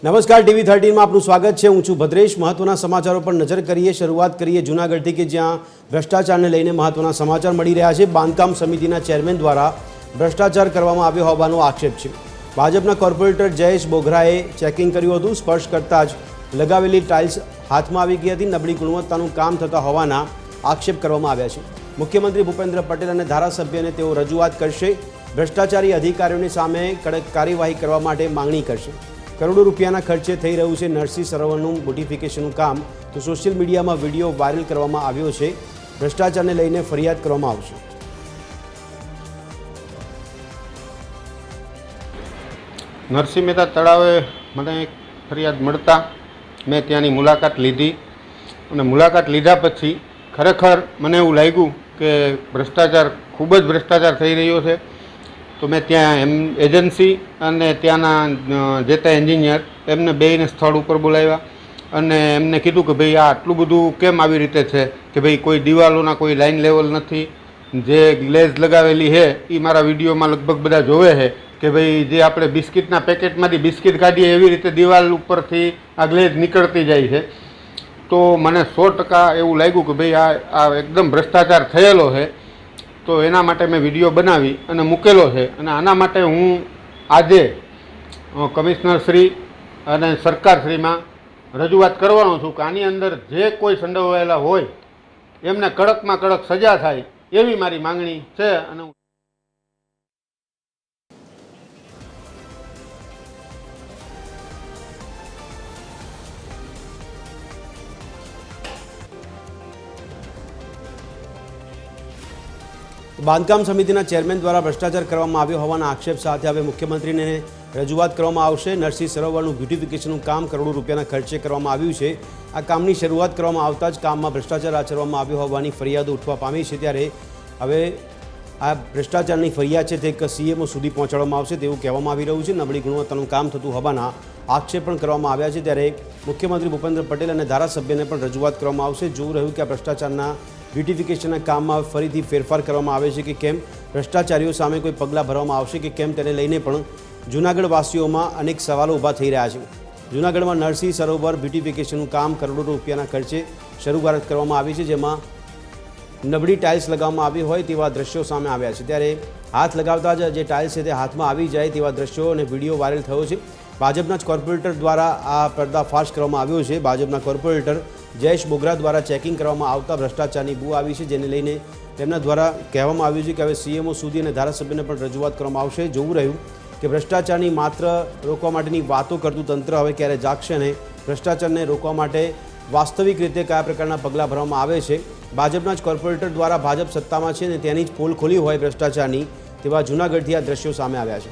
નમસ્કાર, ટીવી 13 માં આપનું સ્વાગત છે। હું છું ભદ્રેશ। મહત્વના સમાચારો પર નજર કરીએ। શરૂઆત કરીએ જૂનાગઢથી કે જ્યાં ભ્રષ્ટાચારને લઈને મહત્વના સમાચાર મળી રહ્યા છે। બાંધકામ સમિતિના ચેરમેન દ્વારા ભ્રષ્ટાચાર કરવામાં આવ્યો હોવાનો આક્ષેપ છે। ભાજપના કોર્પોરેટર જયેશ બોગરાએ ચેકિંગ કર્યું હતું। સ્પર્શ કરતાં જ લગાવેલી ટાઇલ્સ હાથમાં આવી ગઈ હતી। નબળી ગુણવત્તાનું કામ થતા હોવાના આક્ષેપ કરવામાં આવ્યા છે। મુખ્યમંત્રી ભૂપેન્દ્ર પટેલ અને ધારાસભ્યને તેઓ રજૂઆત કરશે। ભ્રષ્ટાચારી અધિકારીઓની સામે કડક કાર્યવાહી કરવા માટે માંગણી કરશે। કરોડો રૂપિયાના ખર્ચે થઈ રહ્યું છે નરસિંહ સરોવરનું બ્યુટિફિકેશનનું કામ। તો સોશિયલ મીડિયામાં વિડીયો વાયરલ કરવામાં આવ્યો છે। ભ્રષ્ટાચારને લઈને ફરિયાદ કરવામાં આવશે। નરસિંહ મહેતા તળાવે મને એક ફરિયાદ મળતા મેં ત્યાંની મુલાકાત લીધી અને મુલાકાત લીધા પછી ખરેખર મને એવું લાગ્યું કે ભ્રષ્ટાચાર ખૂબ જ ભ્રષ્ટાચાર થઈ રહ્યો છે। તો મેં ત્યાં એજન્સી અને ત્યાંના જે તે એન્જિનિયર એમને બેયને સ્થળ ઉપર બોલાવ્યા અને એમને કીધું કે ભાઈ આ આટલું બધું કેમ આવી રીતે છે કે ભાઈ કોઈ દિવાલોના કોઈ લાઇન લેવલ નથી, જે ગ્લેઝ લગાવેલી છે એ મારા વિડીયોમાં લગભગ બધા જોવે છે કે ભાઈ જે આપણે બિસ્કિટના પેકેટમાંથી બિસ્કિટ કાઢીએ એવી રીતે દિવાલ ઉપરથી આ ગ્લેઝ નીકળતી જાય છે। તો મને 100% એવું લાગ્યું કે ભાઈ આ એકદમ ભ્રષ્ટાચાર થયેલો છે। તો એના માટે મેં વિડીયો બનાવી અને મૂકેલો છે અને આના માટે હું આજે કમિશનર શ્રી અને સરકારશ્રીમાં રજૂઆત કરવાનો છું કે આની અંદર જે કોઈ સંડોવાયેલા હોય એમને કડકમાં કડક સજા થાય એવી મારી માંગણી છે। અને બાંધકામ સમિતિના ચેરમેન દ્વારા ભ્રષ્ટાચાર કરવામાં આવ્યો હોવાના આક્ષેપ સાથે હવે મુખ્યમંત્રીને રજૂઆત કરવામાં આવશે। નરસિંહ સરોવરનું બ્યુટિફિકેશનનું કામ કરોડો રૂપિયાના ખર્ચે કરવામાં આવ્યું છે। આ કામની શરૂઆત કરવામાં આવતા જ કામમાં ભ્રષ્ટાચાર આચરવામાં આવ્યો હોવાની ફરિયાદો ઉઠવા પામી છે। ત્યારે હવે આ ભ્રષ્ટાચારની ફરિયાદ છે તે સીએમઓ સુધી પહોંચાડવામાં આવશે તેવું કહેવામાં આવી રહ્યું છે। નબળી ગુણવત્તાનું કામ થતું હોવાના આક્ષેપ પણ કરવામાં આવ્યા છે। ત્યારે મુખ્યમંત્રી ભૂપેન્દ્ર પટેલ અને ધારાસભ્યને પણ રજૂઆત કરવામાં આવશે। જોવું રહ્યું કે આ ભ્રષ્ટાચારના બ્યુટિફિકેશનના કામમાં ફરીથી ફેરફાર કરવામાં આવે છે કે કેમ, ભ્રષ્ટાચારીઓ સામે કોઈ પગલાં ભરવામાં આવશે કે કેમ, તેને લઈને પણ જૂનાગઢ વાસીઓમાં અનેક સવાલો ઊભા થઈ રહ્યા છે। જૂનાગઢમાં નરસિંહ સરોવર બ્યુટિફિકેશનનું કામ કરોડો રૂપિયાના ખર્ચે શરૂઆત કરવામાં આવી છે, જેમાં નબળી ટાઇલ્સ લગાવવામાં આવી હોય તેવા દ્રશ્યો સામે આવ્યા છે। ત્યારે હાથ લગાવતા જ જે ટાઇલ્સ છે તે હાથમાં આવી જાય તેવા દ્રશ્યો અને વિડીયો વાયરલ થયો છે। ભાજપના જ કોર્પોરેટર દ્વારા આ પર્દાફાશ કરવામાં આવ્યો છે। ભાજપના કોર્પોરેટર જયેશ બોગરા દ્વારા ચેકિંગ કરવામાં આવતા ભ્રષ્ટાચારની બૂ આવી છે, જેને લઈને તેમના દ્વારા કહેવામાં આવ્યું છે કે હવે સીએમઓ સુધી અને ધારાસભ્યને પણ રજૂઆત કરવામાં આવશે। જોવું રહ્યું કે ભ્રષ્ટાચારની માત્ર રોકવા માટેની વાતો કરતું તંત્ર હવે ક્યારે જાગશે અને ભ્રષ્ટાચારને રોકવા માટે વાસ્તવિક રીતે કયા પ્રકારના પગલાં ભરવામાં આવે છે। ભાજપના જ કોર્પોરેટર દ્વારા ભાજપ સત્તામાં છે અને તેની જ પોલ ખોલી હોય ભ્રષ્ટાચારની તેવા જૂનાગઢથી આ દ્રશ્યો સામે આવ્યા છે।